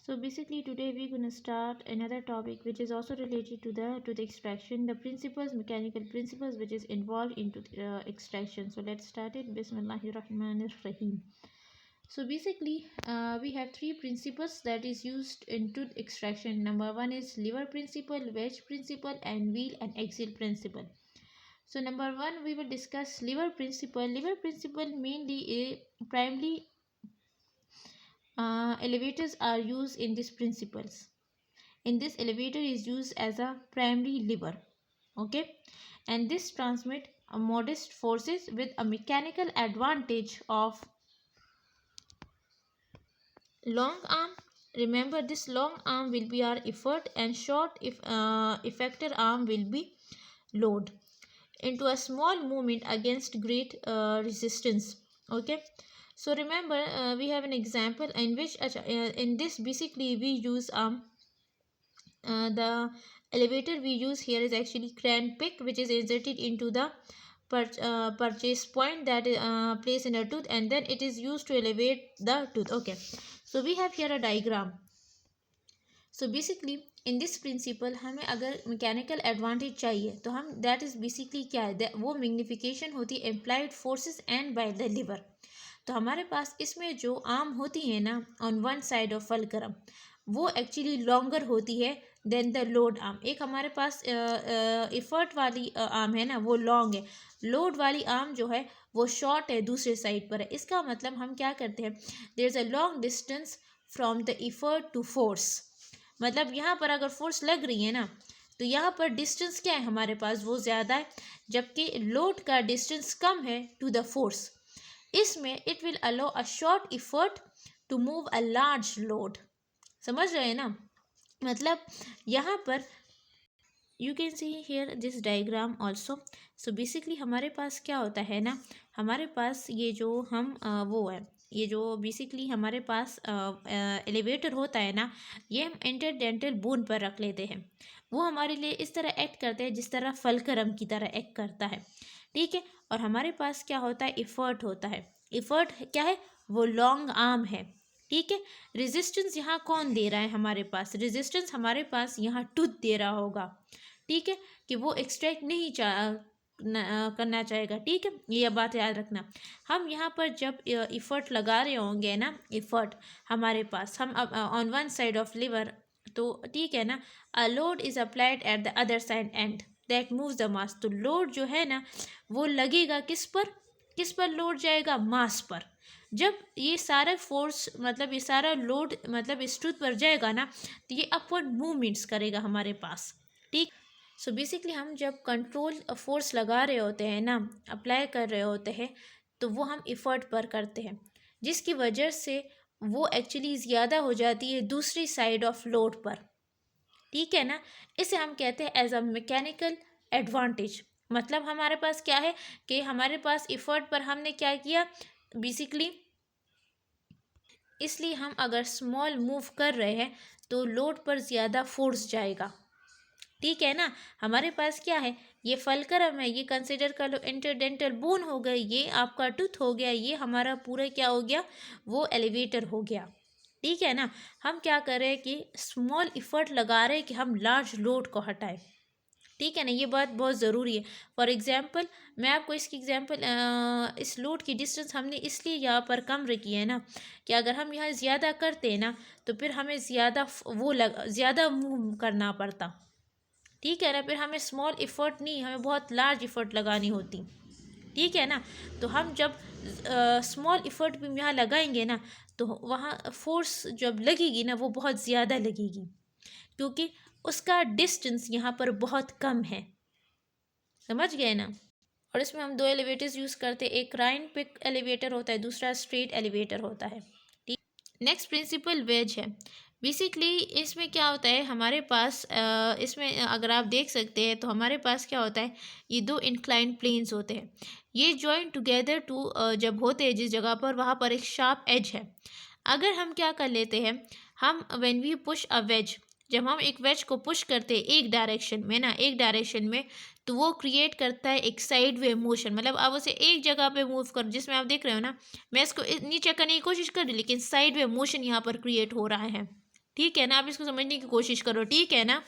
So basically today we're going to start another topic which is also related to the extraction, the principles, mechanical principles which is involved into extraction. So let's start it. Bismillahirrahmanirrahim. So basically we have three principles that is used in tooth extraction. Number one is lever principle, wedge principle, and wheel and axle principle. So number one, we will discuss lever principle. Lever principle mainly primarily elevators are used in these principles. In this, elevator is used as a primary lever, okay, and this transmit a modest forces with a mechanical advantage of long arm. Remember, this long arm will be our effort and short if effector arm will be load into a small movement against great resistance, okay. So remember, we have an example in which in this basically we use the elevator we use here is actually crank pick, which is inserted into the purchase point that is placed in a tooth, and then it is used to elevate the tooth, okay. So we have here a diagram. So basically in this principle हमें अगर mechanical advantage चाहिए तो हम that is basically क्या है, वो magnification होती है implied forces and by the liver. तो हमारे पास इसमें जो आर्म होती है ना on one side of fulcrum, वो एक्चुअली लॉन्गर होती है देन द लोड आर्म. एक हमारे पास इफर्ट वाली आर्म है ना, वो लॉन्ग है. लोड वाली आर्म जो है वो शॉर्ट है, दूसरे साइड पर है. इसका मतलब हम क्या करते हैं, there is a long distance from the effort to force. मतलब यहाँ पर अगर फोर्स लग रही है ना, तो यहाँ पर डिस्टेंस क्या है हमारे पास, वो ज़्यादा है, जबकि लोड का डिस्टेंस कम है टू द फोर्स. इसमें it will allow a short effort to move a large load. समझ रहे हैं ना, मतलब यहाँ पर you can see here this diagram also. So basically हमारे पास क्या होता है ना, हमारे पास ये जो हम वो है, ये जो बेसिकली हमारे पास एलिवेटर होता है ना, ये हम इंटरडेंटल बोन पर रख लेते हैं. वो हमारे लिए इस तरह एक्ट करते हैं जिस तरह फलक्रम की तरह एक्ट करता है, ठीक है. और हमारे पास क्या होता है, इफर्ट होता है. इफर्ट क्या है, वो लॉन्ग आर्म है, ठीक है. रेजिस्टेंस यहाँ कौन दे रहा है हमारे पास, रेजिस्टेंस हमारे पास यहाँ टूथ दे रहा होगा, ठीक है, कि वो एक्सट्रैक्ट नहीं करना चाहेगा, ठीक है. ये बात याद रखना. हम यहाँ पर जब इफर्ट लगा रहे होंगे ना, इफर्ट हमारे पास हम on one side of liver, तो ठीक है ना, a load is applied at the other side and that moves the mass. तो लोड जो है ना वो लगेगा किस पर लोड जाएगा, मास पर. जब ये सारा फोर्स मतलब ये सारा लोड मतलब इस टूथ पर जाएगा ना, तो ये अपवर्ड मूवमेंट्स करेगा हमारे पास, ठीक. सो बेसिकली हम जब कंट्रोल फोर्स लगा रहे होते हैं ना, अप्लाई कर रहे होते हैं, तो वो हम इफ़र्ट पर करते हैं, जिसकी वजह से वो एक्चुअली ज़्यादा हो जाती है दूसरी साइड ऑफ लोड पर, ठीक है ना. इसे हम कहते हैं एज अ मैकेनिकल एडवांटेज. मतलब हमारे पास क्या है कि हमारे पास इफ़र्ट पर हमने क्या किया बेसिकली, इसलिए हम अगर स्मॉल मूव कर रहे हैं तो लोड पर ज़्यादा फोर्स जाएगा, ठीक है ना. हमारे पास क्या है, ये फलक्रम है, ये कंसिडर कर लो इंटरडेंटल बोन हो गई, ये आपका टूथ हो गया, ये हमारा पूरा क्या हो गया, वो एलिवेटर हो गया, ठीक है ना. हम क्या कर रहे हैं कि स्मॉल इफर्ट लगा रहे हैं कि हम लार्ज लोड को हटाएं, ठीक है ना. ये बात बहुत ज़रूरी है. फॉर एग्जांपल मैं आपको इसकी एग्जांपल इस लोड की डिस्टेंस हमने इसलिए यहाँ पर कम रखी है ना, कि अगर हम यहाँ ज़्यादा करते हैं ना, तो फिर हमें ज़्यादा मूव करना पड़ता, ठीक है ना. फिर हमें स्मॉल इफ़र्ट नहीं, हमें बहुत लार्ज इफ़र्ट लगानी होती, ठीक है ना. तो हम जब स्मॉल इफ़र्ट भी यहाँ लगाएंगे ना, तो वहाँ फोर्स जब लगेगी ना वो बहुत ज़्यादा लगेगी, क्योंकि उसका डिस्टेंस यहाँ पर बहुत कम है. समझ गए ना. और इसमें हम दो एलिवेटर्स यूज़ करते हैं, एक क्राइन पिक एलिवेटर होता है, दूसरा स्ट्रेट एलिवेटर होता है, ठीक. नेक्स्ट प्रिंसिपल वेज है. बेसिकली इसमें क्या होता है हमारे पास, इसमें अगर आप देख सकते हैं तो हमारे पास क्या होता है, ये दो इंक्लाइन प्लेन्स होते हैं, ये जॉइन टुगेदर टू जब होते हैं जिस जगह पर, वहाँ पर एक शार्प एज है. अगर हम क्या कर लेते हैं, हम when we push a wedge, जब हम एक वेज को पुश करते हैं एक डायरेक्शन में ना, एक डायरेक्शन में, तो वो क्रिएट करता है एक साइड वे मोशन. मतलब आप उसे एक जगह पे मूव कर, जिसमें आप देख रहे हो ना, मैं इसको नीचे करने की कोशिश कर रही, लेकिन साइड वे मोशन यहाँ पर क्रिएट हो रहा है, ठीक है ना, आप इसको समझने की कोशिश करो, ठीक है ना।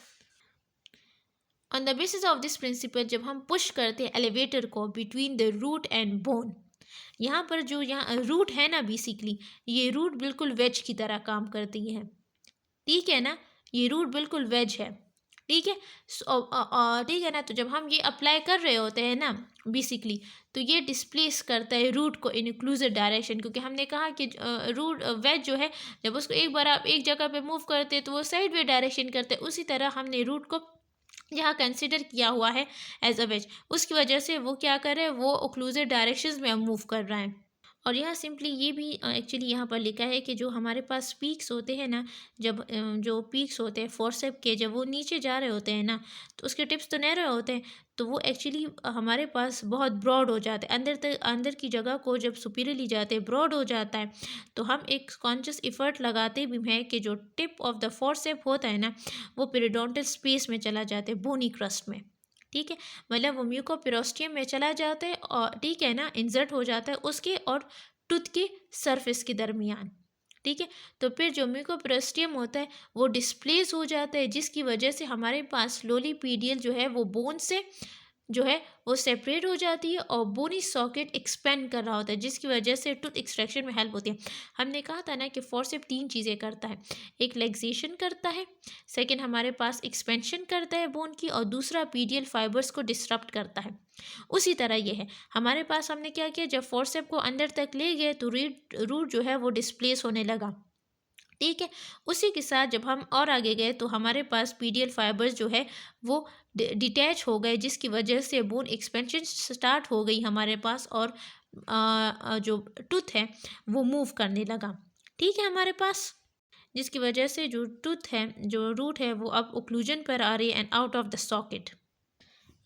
On the basis of this principle जब हम पुश करते हैं एलिवेटर को between the root and bone, यहाँ पर जो यहाँ रूट है ना, बेसिकली ये रूट बिल्कुल वेज की तरह काम करती है, ठीक है ना, ये रूट बिल्कुल वेज है, ठीक है। ठीक है ना, तो जब हम ये अप्लाई कर रहे होते हैं ना बेसिकली, तो ये डिस्प्लेस करता है रूट को इन इंक्लूसिव डायरेक्शन, क्योंकि हमने कहा कि रूट वेज जो है जब उसको एक बार आप एक जगह पे मूव करते हैं तो वो साइड वे डायरेक्शन करते हैं, उसी तरह हमने रूट को यहाँ कंसिडर किया हुआ है एज अ वेज, उसकी वजह से वो क्या कर रहे हैं, वो ओक्लूसिव डायरेक्शंस में मूव कर रहा है। और यहाँ सिंपली ये भी एक्चुअली यहाँ पर लिखा है कि जो हमारे पास पीक्स होते हैं ना, जब जो पीक्स होते हैं फोर्सेप के, जब वो नीचे जा रहे होते हैं ना, तो उसके टिप्स तो नैरो होते हैं, तो वो एक्चुअली हमारे पास बहुत ब्रॉड हो जाते हैं, अंदर तक अंदर की जगह को जब सुपीरियरली जाते हैं ब्रॉड हो जाता है, तो हम एक कॉन्शियस इफर्ट लगाते भी हैं कि जो टिप ऑफ द फोर्सेप होता है ना, वो पेरिडोंटल स्पेस में चला जाता है, बोनी क्रस्ट में, ठीक है, मतलब वो म्यूकोपेरोस्टियम में चला जाता है और ठीक है ना, इंसर्ट हो जाता है उसके और टूथ के सरफेस के दरमियान, ठीक है। तो फिर जो म्यूकोपेरोस्टियम होता है वो डिस्प्लेस हो जाता है, जिसकी वजह से हमारे पास स्लोली पीडियल जो है वो बोन से जो है वो सेपरेट हो जाती है और बोनी सॉकेट एक्सपेंड कर रहा होता है, जिसकी वजह से टूथ एक्सट्रैक्शन में हेल्प होती है। हमने कहा था ना कि फोर्सेप 3 चीज़ें करता है, एक लेक्सेशन करता है, सेकंड हमारे पास एक्सपेंशन करता है बोन की, और दूसरा पीडियल फाइबर्स को डिसरप्ट करता है। उसी तरह ये है हमारे पास, हमने क्या किया, जब फोर्सेप को अंदर तक ले गए तो रूट जो है वो डिस्प्लेस होने लगा, ठीक है। उसी के साथ जब हम और आगे गए तो हमारे पास पीडियल फाइबर्स जो है वो डिटैच हो गए, जिसकी वजह से बोन एक्सपेंशन स्टार्ट हो गई हमारे पास, और जो टूथ है वो मूव करने लगा, ठीक है हमारे पास, जिसकी वजह से जो टूथ है, जो रूट है, वो अब ओक्लूजन पर आ रही है and out of the socket.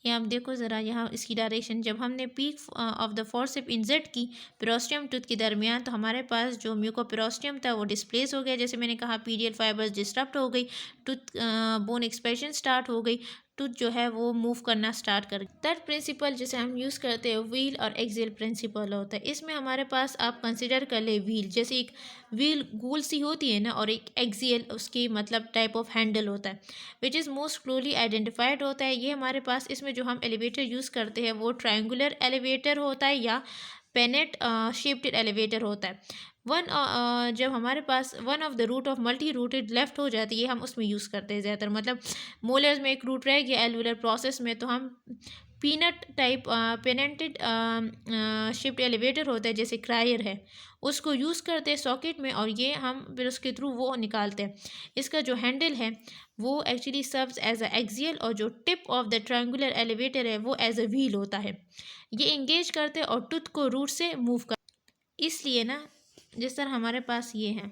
ये आप देखो ज़रा यहाँ इसकी डायरेक्शन, जब हमने beak of the forcep insert की पेरोस्टियम टूथ के दरमियान, तो हमारे पास जो म्यूकोपेरोस्टियम था वो डिस्प्लेस हो गया, जैसे मैंने कहा पीडियल फाइबर्स डिस्टर्ब हो गई, टूथ बोन एक्सपेंशन स्टार्ट हो गई, टूथ जो है वो मूव करना स्टार्ट कर। थर्ड प्रिंसिपल जिसे हम यूज़ करते हैं व्हील और एक्सियल प्रिंसिपल होता है। इसमें हमारे पास आप कंसिडर कर ले व्हील, जैसे एक व्हील गोल सी होती है ना, और एक एक्सियल उसकी मतलब टाइप ऑफ हैंडल होता है, which is most closely identified होता है। ये हमारे पास इसमें जो हम एलिवेटर यूज़ करते हैं वो ट्रायंगुलर एलिवेटर होता है या पेनेट शेप्ड एलिवेटर होता है। जब हमारे पास one of the root of multi rooted left हो जाती है, हम उसमें यूज़ करते हैं ज़्यादातर, मतलब मोलर्स में एक रूट रह गया एलुलर प्रोसेस में, तो हम पीनट टाइप पेनेंटेड शिफ्ट एलिवेटर होता है, जैसे क्रायर है, उसको यूज़ करते हैं सॉकेट में, और ये हम फिर उसके थ्रू वो निकालते हैं। इसका जो हैंडल है वो actually serves as a axial, और जो tip of the triangular elevator है वो एज अ व्हील होता है। ये इंगेज करते हैं और टूथ को रूट से मूव कर, इसलिए ना जिस तरह हमारे पास ये है,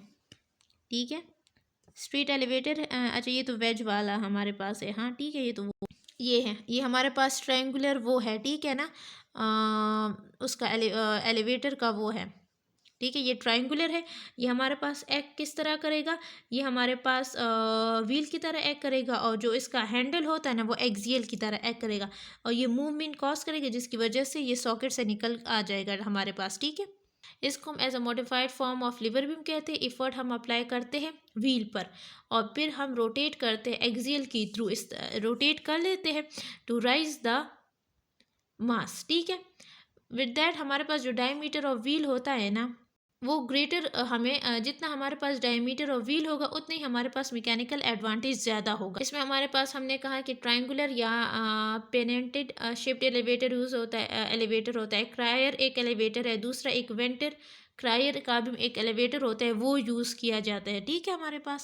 ठीक है, स्ट्रीट एलिवेटर। अच्छा ये तो वेज वाला हमारे पास है, हाँ ठीक है, ये तो वो ये है, ये हमारे पास ट्रायंगुलर वो है, ठीक है ना, उसका एलिवेटर का वो है, ठीक है, ये ट्रायंगुलर है। ये हमारे पास एक्ट किस तरह करेगा, ये हमारे पास व्हील की तरह एक्ट करेगा, और जो इसका हैंडल होता है ना वो एक्सियल की तरह एक्ट करेगा, और ये मूवमेंट कॉज करेगा, जिसकी वजह से ये सॉकेट से निकल आ जाएगा हमारे पास, ठीक है। इसको हम as a modified form of lever beam कहते हैं। इफर्ट हम अप्लाई करते हैं व्हील पर, और फिर हम रोटेट करते हैं एक्सियल की थ्रू, इस रोटेट कर लेते हैं टू राइज द मास, ठीक है। विद दैट हमारे पास जो डायमीटर ऑफ व्हील होता है ना, वो ग्रेटर हमें जितना हमारे पास डायमीटर और व्हील होगा उतनी ही हमारे पास मैकेनिकल एडवांटेज ज़्यादा होगा। इसमें हमारे पास हमने कहा कि ट्रायंगुलर या पेनेंटेड शेप्ड एलिवेटर यूज़ होता है, एलिवेटर होता है। क्रायर एक एलिवेटर है, दूसरा एक वेंटर क्रायर का भी एक एलिवेटर होता है, वो यूज़ किया जाता है, ठीक है हमारे पास।